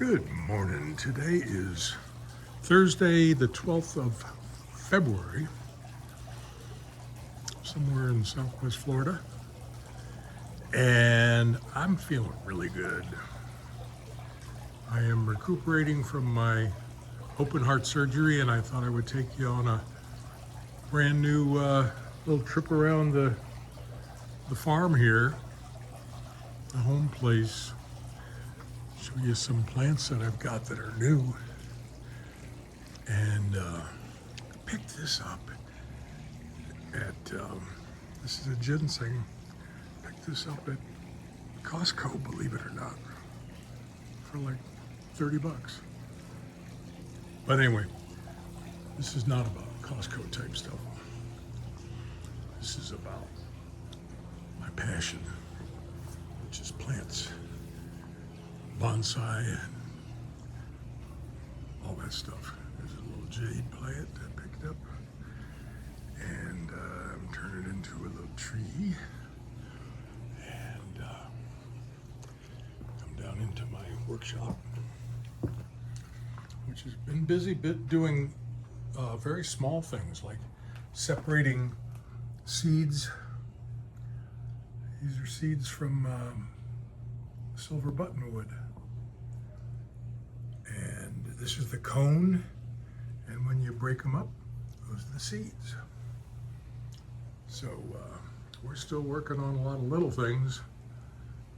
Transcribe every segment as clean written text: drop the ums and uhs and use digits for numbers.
Good morning. Today is Thursday, the 12th of February, somewhere in Southwest Florida, and I'm feeling really good. I am recuperating from my open heart surgery, and I thought I would take you on a brand new little trip around the farm here, the home place. Show you some plants that I've got that are new. And I picked this up at, this is a ginseng. Picked this up at Costco, believe it or not, for like 30 bucks. But anyway, this is not about Costco type stuff. This is about my passion, which is plants. Bonsai and all that stuff. There's a little jade plant I picked up, and I'm turning it into a little tree. And come down into my workshop, which has been busy doing very small things like separating seeds. These are seeds from silver buttonwood. And this is the cone, and when you break them up, those are the seeds. So we're still working on a lot of little things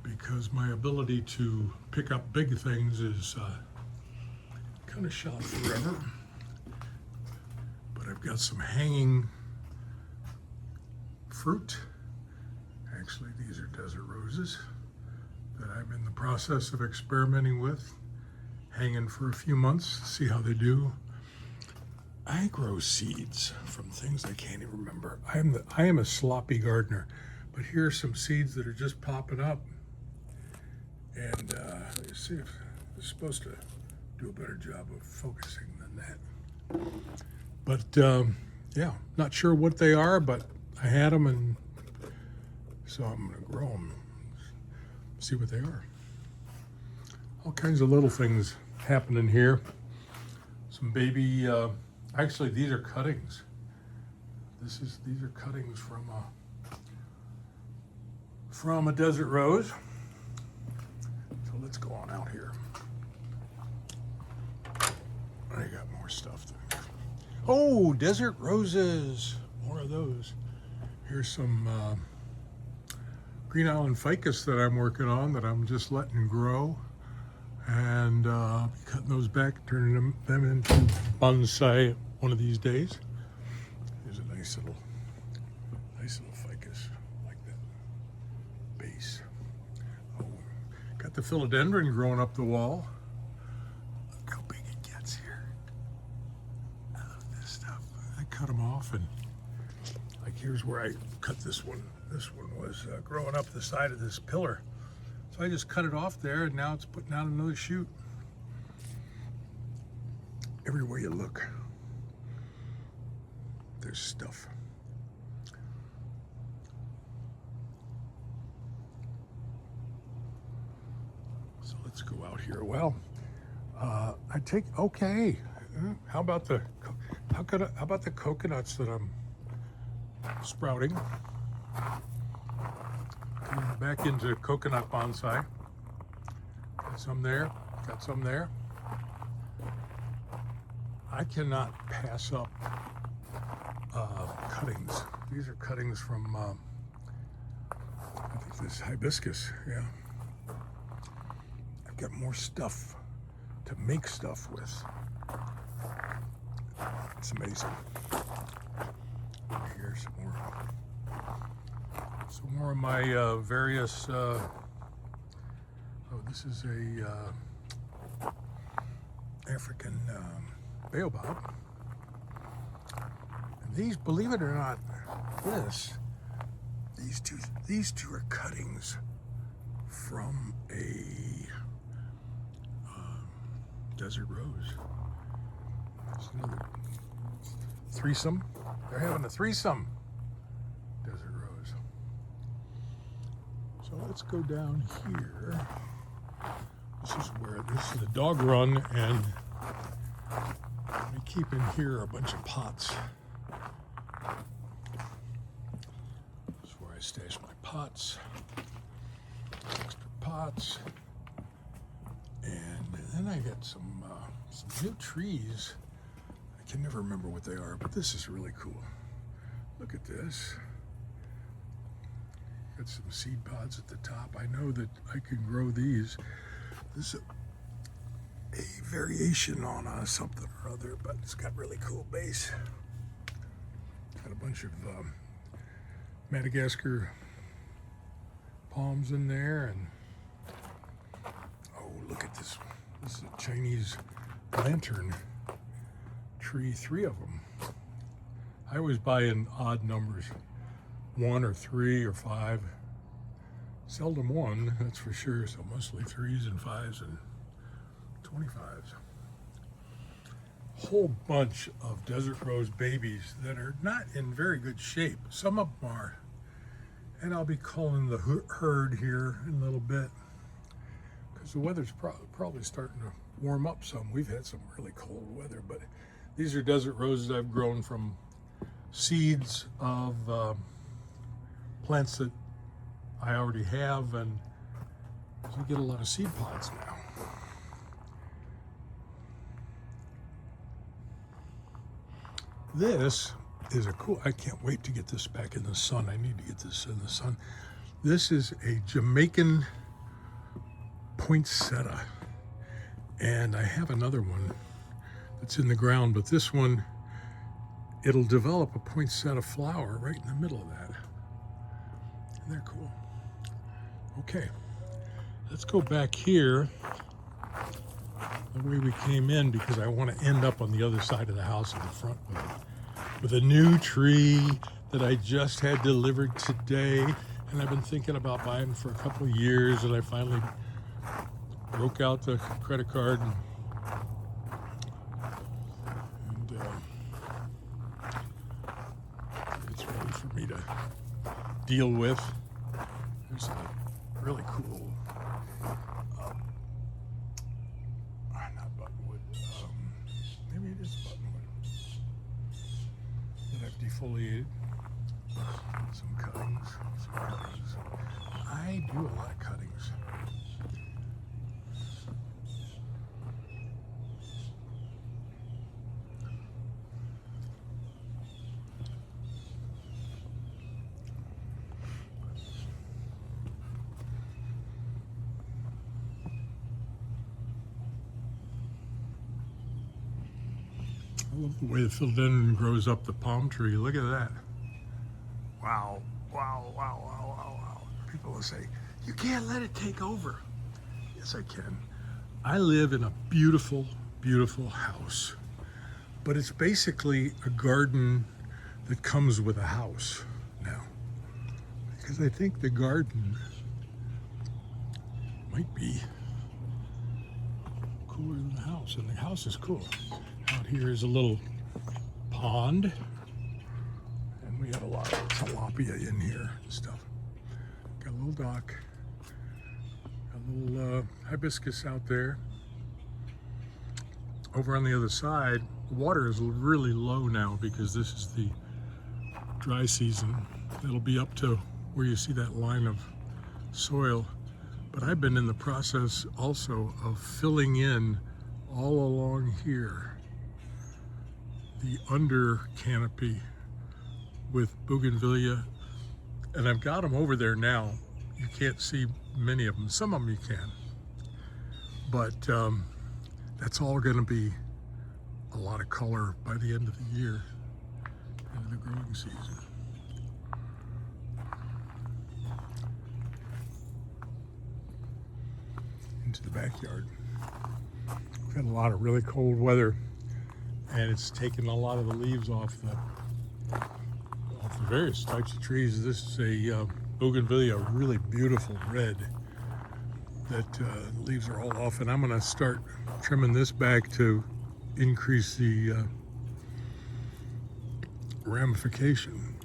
because my ability to pick up big things is kind of shot forever. But I've got some hanging fruit. Actually, these are desert roses that I'm in the process of experimenting with. Hanging for a few months to see how they do. I grow seeds from things I can't even remember. I am a sloppy gardener, but here are some seeds that are just popping up. And let's see if it's supposed to do a better job of focusing than that. But yeah, not sure what they are, but I had them, and so I'm gonna grow them, see what they are. All kinds of little things happening here. Some baby, actually these are cuttings. These are cuttings from a desert rose. So let's go on out here. I got more stuff. Oh, desert roses, more of those. Here's some Green Island ficus that I'm working on that I'm just letting grow. And cutting those back, turning them into bonsai one of these days. Here's a nice little ficus like that base. Oh, got the philodendron growing up the wall. Look how big it gets here. I love this stuff. I cut them off, and like here's where I cut this one. This one was growing up the side of this pillar. So I just cut it off there, and now it's putting out another shoot. Everywhere you look, there's stuff. So let's go out here. Well, okay. How about the coconuts that I'm sprouting? Back into coconut bonsai. Got some there, got some there. I cannot pass up cuttings. These are cuttings from, I think this is hibiscus, yeah. I've got more stuff to make stuff with. It's amazing. Here's some more of my various, this is a African baobab. And these, believe it or not, these two are cuttings from a desert rose. There's another threesome. They're having a threesome. Desert rose. So let's go down here This is the dog run, and I keep in here a bunch of pots. This is where I stash my pots, extra pots, and then I got some new trees. I can never remember what they are, but this is really cool. Look at this. Got some seed pods at the top. I know that I can grow these. This is a variation on something or other, but it's got really cool base. Got a bunch of Madagascar palms in there, and oh, look at this. This is a Chinese lantern tree, 3 of them. I always buy in odd numbers, 1 or 3 or 5. Seldom 1, that's for sure, so mostly 3s and 5s and 25s. Whole bunch of desert rose babies that are not in very good shape. Some of them are. And I'll be calling the herd here in a little bit, because the weather's probably starting to warm up some. We've had some really cold weather, but these are desert roses I've grown from seeds of plants that I already have, and you get a lot of seed pods now. This is a cool, I can't wait to get this back in the sun. I need to get this in the sun. This is a Jamaican poinsettia, and I have another one that's in the ground, but this one, it'll develop a poinsettia flower right in the middle of that. And they're cool. Okay, let's go back here the way we came in, because I want to end up on the other side of the house in the front with a new tree that I just had delivered today, and I've been thinking about buying for a couple of years, and I finally broke out the credit card and it's ready for me to deal with. There's a really cool not buttonwood, maybe it is buttonwood that I've defoliated. Some cuttings. I do a lot of cuttings. I love the way the philodendron grows up the palm tree. Look at that. Wow, wow, wow, wow, wow, wow. People will say, you can't let it take over. Yes, I can. I live in a beautiful, beautiful house, but it's basically a garden that comes with a house now, because I think the garden might be cooler than the house, and the house is cool. Out here is a little pond, and we have a lot of tilapia in here and stuff. Got a little dock, got a little hibiscus out there. Over on the other side, the water is really low now because this is the dry season. It'll be up to where you see that line of soil. But I've been in the process also of filling in all along here the under canopy with bougainvillea, and I've got them over there now. You can't see many of them. Some of them you can, but that's all going to be a lot of color by the end of the year, end of the growing season. Into the backyard. We've had a lot of really cold weather, and it's taken a lot of the leaves off the various types of trees. This is a bougainvillea, really beautiful red that the leaves are all off, and I'm going to start trimming this back to increase the ramification.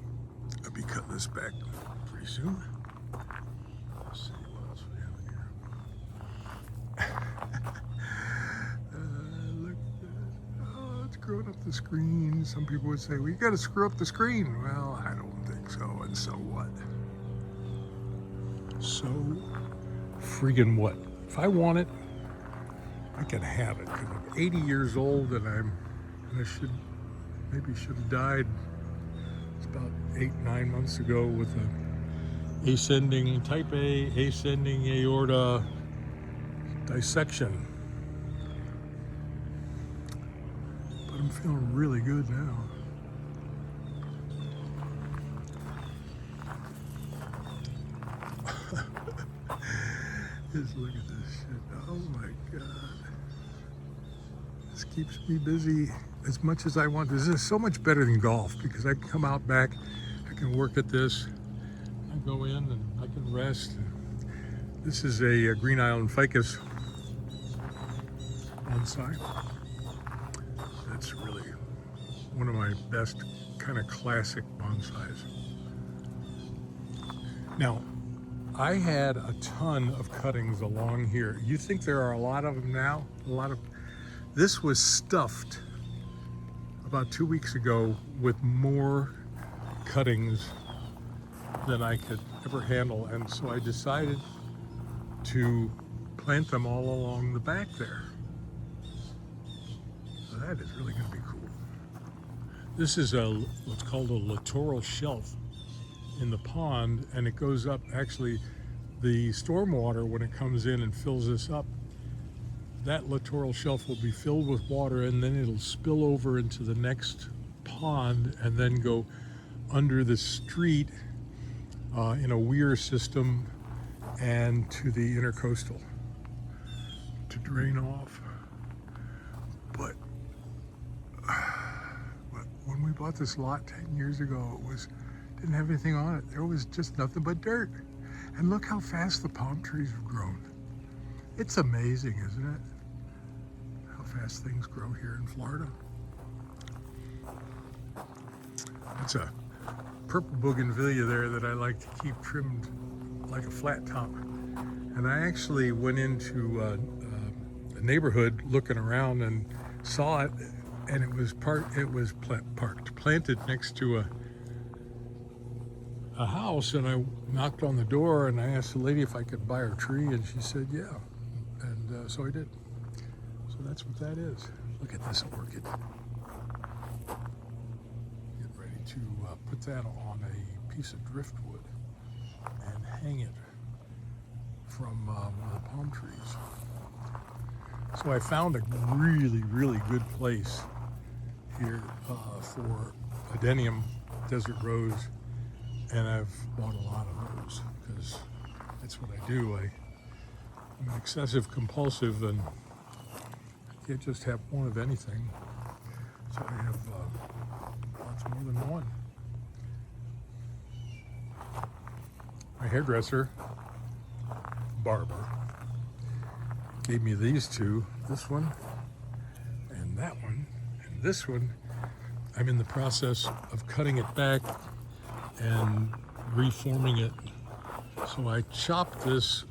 I'll be cutting this back pretty soon. Let's see what else we have in here. screwing up the screen. Some people would say, well, you got to screw up the screen. Well, I don't think so. And so what? So friggin' what? If I want it, I can have it. Because I'm 80 years old and I maybe should have died. It's about 8-9 months ago with a ascending type A ascending aorta dissection. But I'm feeling really good now. Just look at this shit. Oh my God. This keeps me busy as much as I want. This is so much better than golf because I can come out back, I can work at this, I go in and I can rest. This is a Green Island ficus bonsai. That's really one of my best kind of classic bonsais. Now, I had a ton of cuttings along here. You think there are a lot of them now? This was stuffed about 2 weeks ago with more cuttings than I could ever handle. And so I decided to plant them all along the back there. So that is really gonna be cool. This is what's called a littoral shelf in the pond, and it goes up, actually the stormwater, when it comes in and fills this up, that littoral shelf will be filled with water and then it'll spill over into the next pond and then go under the street in a weir system and to the intercoastal to drain off. But when we bought this lot 10 years ago, didn't have anything on it. There was just nothing but dirt. And look how fast the palm trees have grown. It's amazing, isn't it? How fast things grow here in Florida. That's a purple bougainvillea there that I like to keep trimmed like a flat top. And I actually went into a neighborhood looking around and saw it, and it was planted next to a house, and I knocked on the door and I asked the lady if I could buy her tree, and she said yeah, and so I did. So that's what that is. Look at this orchid. Get ready to put that on a piece of driftwood and hang it from one of the palm trees. So I found a really, really good place here for adenium desert rose. And I've bought a lot of those because that's what I do. I'm an excessive compulsive and I can't just have one of anything. So I have lots more than one. My hairdresser, barber, gave me these two, this one and that one. And this one, I'm in the process of cutting it back and reforming it. So I chopped this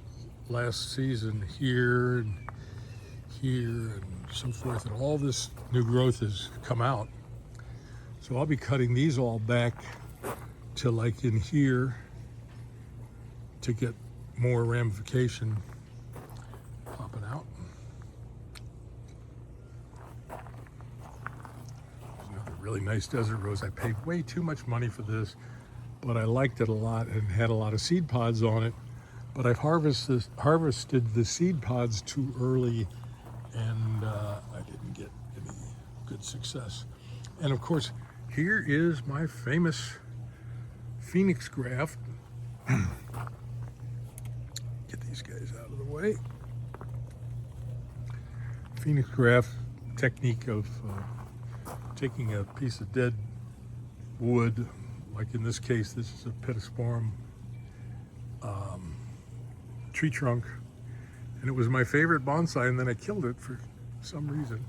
last season here and here and so forth, and all this new growth has come out. So I'll be cutting these all back to like in here to get more ramification popping out. There's another really nice desert rose. I paid way too much money for this, but I liked it a lot and had a lot of seed pods on it. But I've harvested the seed pods too early, and I didn't get any good success. And of course, here is my famous Phoenix graft. Get these guys out of the way. Phoenix graft technique of taking a piece of dead wood, like in this case, this is a pittosporum tree trunk, and it was my favorite bonsai, and then I killed it for some reason,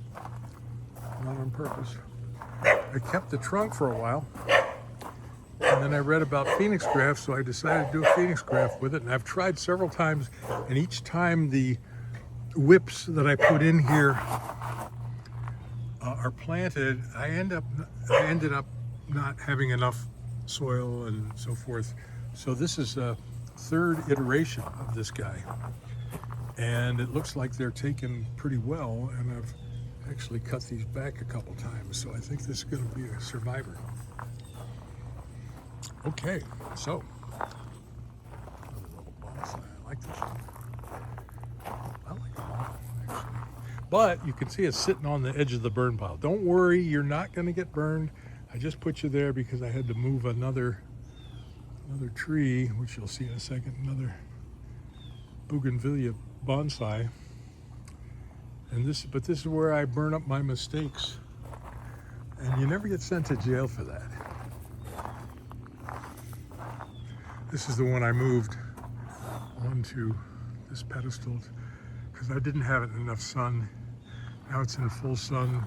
not on purpose. I kept the trunk for a while, and then I read about Phoenix graft, so I decided to do a Phoenix graft with it, and I've tried several times, and each time the whips that I put in here are planted, I ended up not having enough soil and so forth. So this is a third iteration of this guy, and it looks like they're taken pretty well. And I've actually cut these back a couple times, so I think this is going to be a survivor. Okay, so another little bonsai. I like this one. I like them all, actually. But you can see it's sitting on the edge of the burn pile. Don't worry, you're not going to get burned. I just put you there because I had to move another tree, which you'll see in a second, another bougainvillea bonsai. And this is where I burn up my mistakes. And you never get sent to jail for that. This is the one I moved onto this pedestal because I didn't have it in enough sun. Now it's in full sun.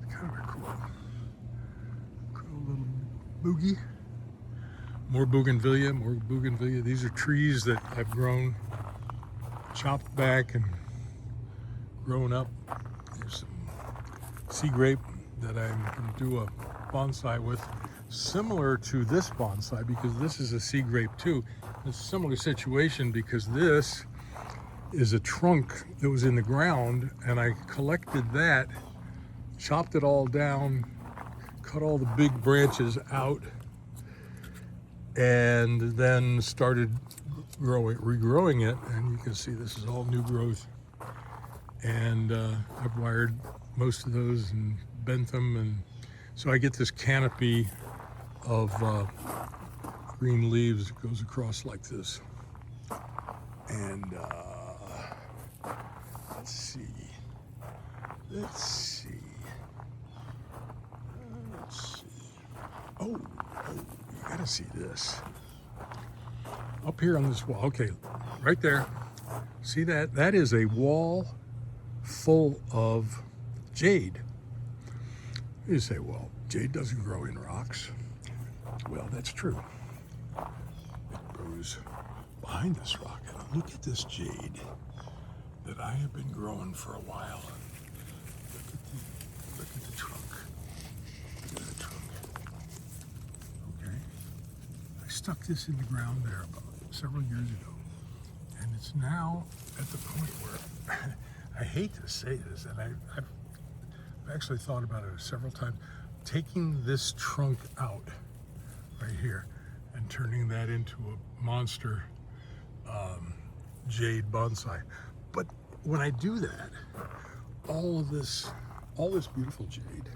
Kind of a cool little boogie. More bougainvillea, more bougainvillea. These are trees that I've grown, chopped back and grown up. There's some sea grape that I'm going to do a bonsai with, similar to this bonsai because this is a sea grape too. It's a similar situation because this is a trunk that was in the ground, and I collected that, chopped it all down, cut all the big branches out, and then started regrowing it. And you can see this is all new growth. And I've wired most of those and bent them, and so I get this canopy of green leaves that goes across like this. And let's see. Oh, you gotta see this. Up here on this wall, okay, right there. See that? That is a wall full of jade. You say, well, jade doesn't grow in rocks. Well, that's true. It grows behind this rock. And look at this jade that I have been growing for a while. Look at the trunk. Look at the trunk. Okay. I stuck this in the ground there about several years ago. And it's now at the point where I hate to say this, and I've actually thought about it several times, taking this trunk out right here and turning that into a monster jade bonsai. But when I do that, all this beautiful jade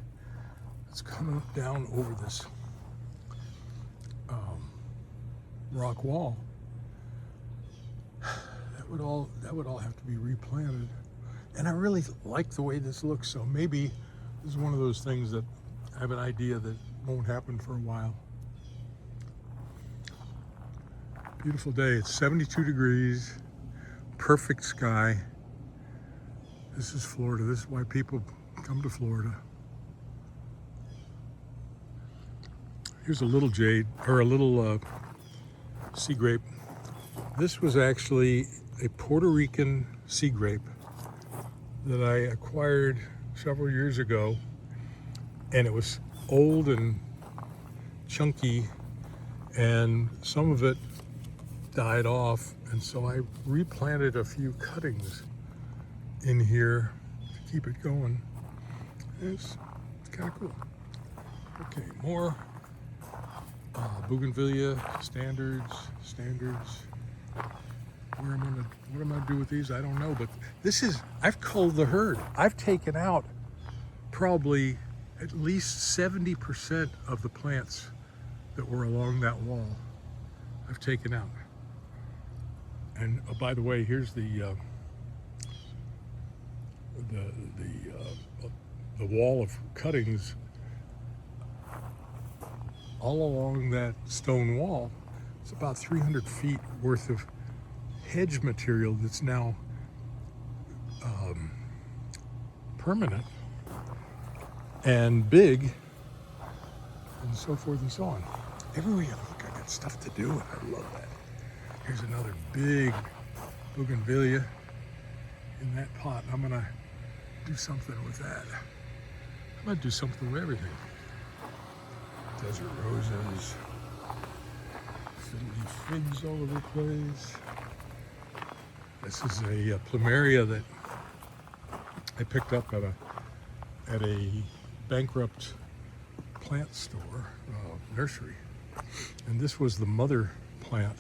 that's coming down over this rock wall, that would all have to be replanted. And I really like the way this looks, so maybe this is one of those things that I have an idea that won't happen for a while. Beautiful day. It's 72 degrees, perfect sky. This is Florida. This is why people come to Florida. Here's a little jade, or a little sea grape. This was actually a Puerto Rican sea grape that I acquired several years ago, and it was old and chunky, and some of it died off, and so I replanted a few cuttings in here to keep it going. It's kind of cool. Okay, more bougainvillea standards. What am I gonna do with these? I don't know, but this is, I've culled the herd. I've taken out probably at least 70% of the plants that were along that wall. I've taken out. And by the way, here's the wall of cuttings all along that stone wall. It's about 300 feet worth of hedge material that's now permanent and big, and so forth and so on. Everywhere you look, I got stuff to do, and I love that. Here's another big bougainvillea in that pot. I'm gonna do something with that. I'm gonna do something with everything. Desert roses, fiddly figs all over the place. This is a plumeria that I picked up at a bankrupt plant store, nursery. And this was the mother plant.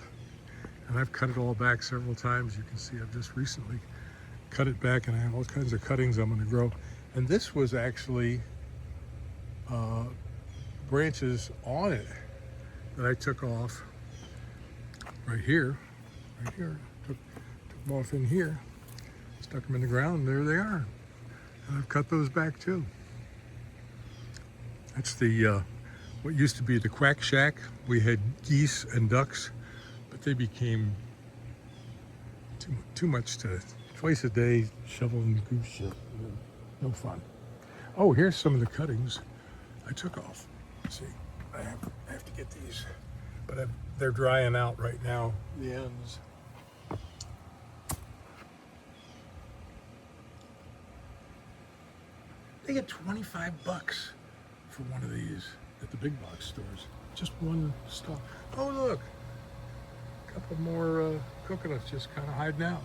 And I've cut it all back several times. You can see I've just recently cut it back, and I have all kinds of cuttings I'm going to grow. And this was actually branches on it that I took off right here. Took them off in here, stuck them in the ground, and there they are. And I've cut those back too. That's the what used to be the quack shack. We had geese and ducks, but they became too much to twice a day shoveling goose shit. No fun. Oh, here's some of the cuttings I took off. See, I have to get these, but they're drying out right now, the ends. They get 25 bucks for one of these at the big box stores. Just one stalk. Oh, look, a couple more coconuts just kind of hiding out.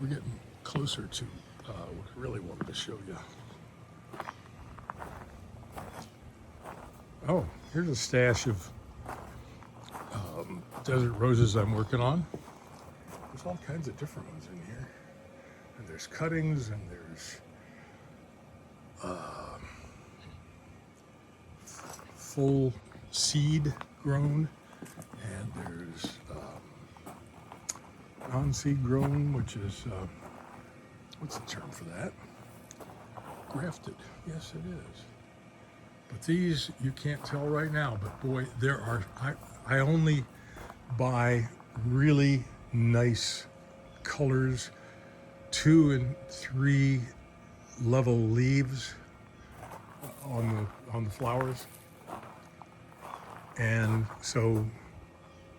We're getting closer to what I really wanted to show you. Oh, here's a stash of desert roses I'm working on. There's all kinds of different ones in here. And there's cuttings, and there's full seed grown, and there's non-seed grown, which is, what's the term for that? Grafted. Yes, it is. But these, you can't tell right now, but boy, there are, I only buy really nice colors, 2 and 3 level leaves on the flowers. And so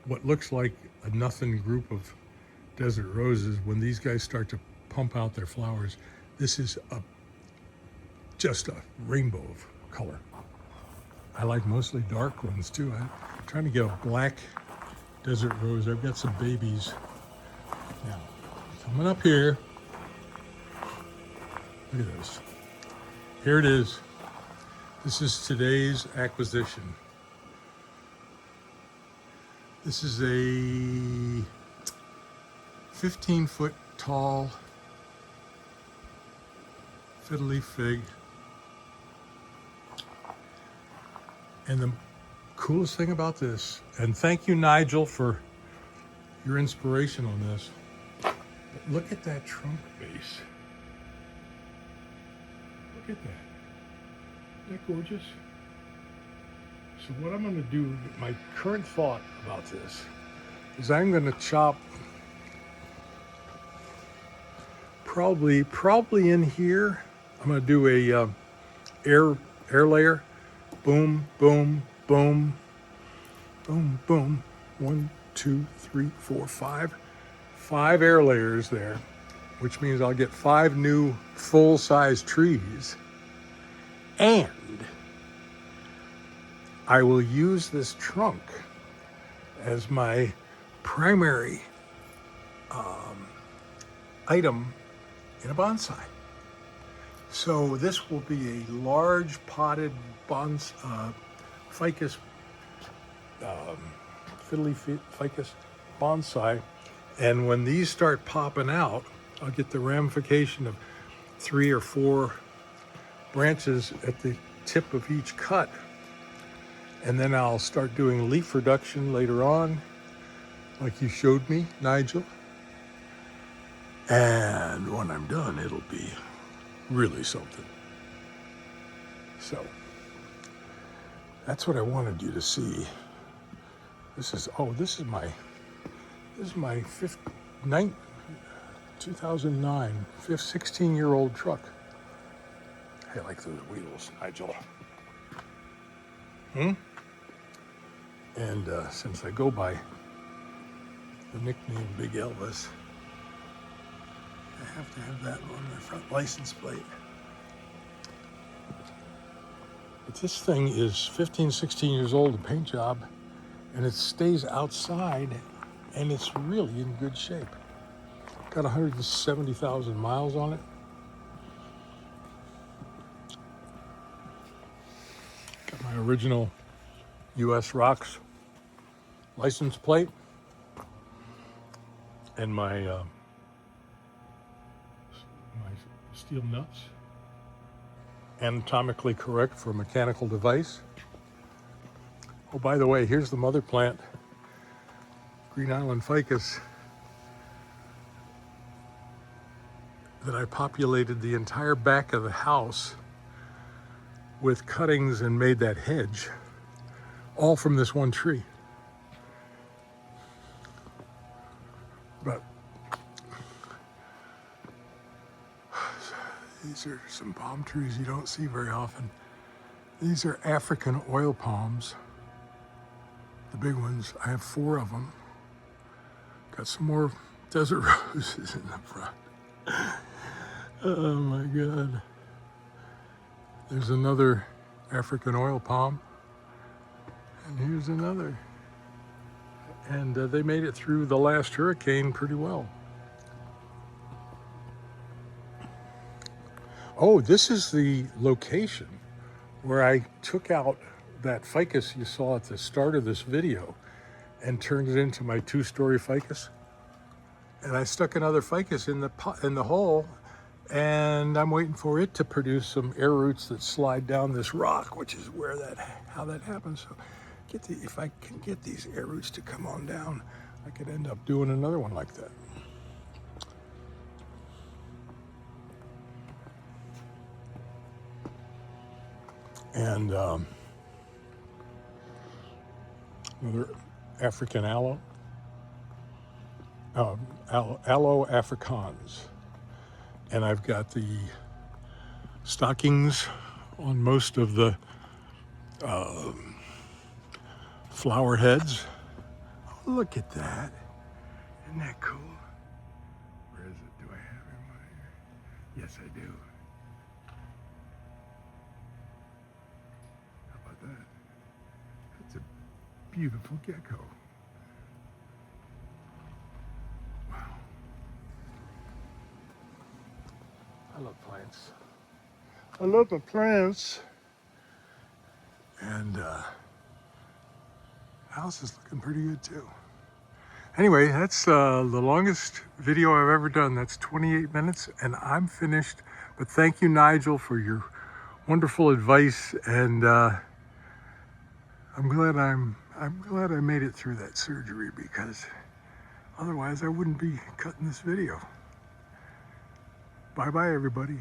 what looks like a nothing group of desert roses, when these guys start to pump out their flowers, this is just a rainbow of color. I like mostly dark ones too. I'm trying to get a black desert rose. I've got some babies. Now, coming up here, look at this. Here it is. This is today's acquisition. This is a 15-foot tall fiddly fig. And the coolest thing about this, and thank you, Nigel, for your inspiration on this, but look at that trunk base. Look at that. Isn't that gorgeous? So what I'm going to do, my current thought about this, is I'm going to chop probably in here. I'm going to do a air layer. Boom, boom, boom, boom, boom. 1, 2, 3, 4, 5. 5 air layers there, which means I'll get 5 new full-size trees. And I will use this trunk as my primary item in a bonsai. So this will be a large potted ficus, fiddly ficus bonsai. And when these start popping out, I'll get the ramification of 3 or 4 branches at the tip of each cut. And then I'll start doing leaf reduction later on, like you showed me, Nigel. And when I'm done, it'll be really something. So that's what I wanted you to see. This is my 2009 16-year-old truck. I like those wheels, Nigel. And since I go by the nickname BigElvis, I have to have that on my front license plate. But this thing is 15, 16 years old, a paint job, and it stays outside, and it's really in good shape. Got 170,000 miles on it. Got my original U.S. Rocks license plate and my steel nuts. Anatomically correct for a mechanical device. Oh, by the way, here's the mother plant, Green Island ficus, that I populated the entire back of the house with cuttings and made that hedge, all from this one tree. But these are some palm trees you don't see very often. These are African oil palms, the big ones. I have 4 of them. Got some more desert roses in the front. Oh my God. There's another African oil palm, and here's another. And they made it through the last hurricane pretty well. Oh, this is the location where I took out that ficus you saw at the start of this video and turned it into my 2-story ficus. And I stuck another ficus in the hole, and I'm waiting for it to produce some air roots that slide down this rock, which is where how that happens. So if I can get these air roots to come on down, I could end up doing another one like that. And another African aloe, Aloe africans. And I've got the stockings on most of the flower heads. Oh, look at that. Isn't that cool? Where is it? Do I have it here? Yes, I do. How about that? That's a beautiful gecko. Wow. I love plants. I love the plants. And house is looking pretty good too. Anyway, that's the longest video I've ever done. That's 28 minutes, and I'm finished. But thank you, Nigel, for your wonderful advice, and I'm glad I made it through that surgery, because otherwise I wouldn't be cutting this video. Bye bye, everybody.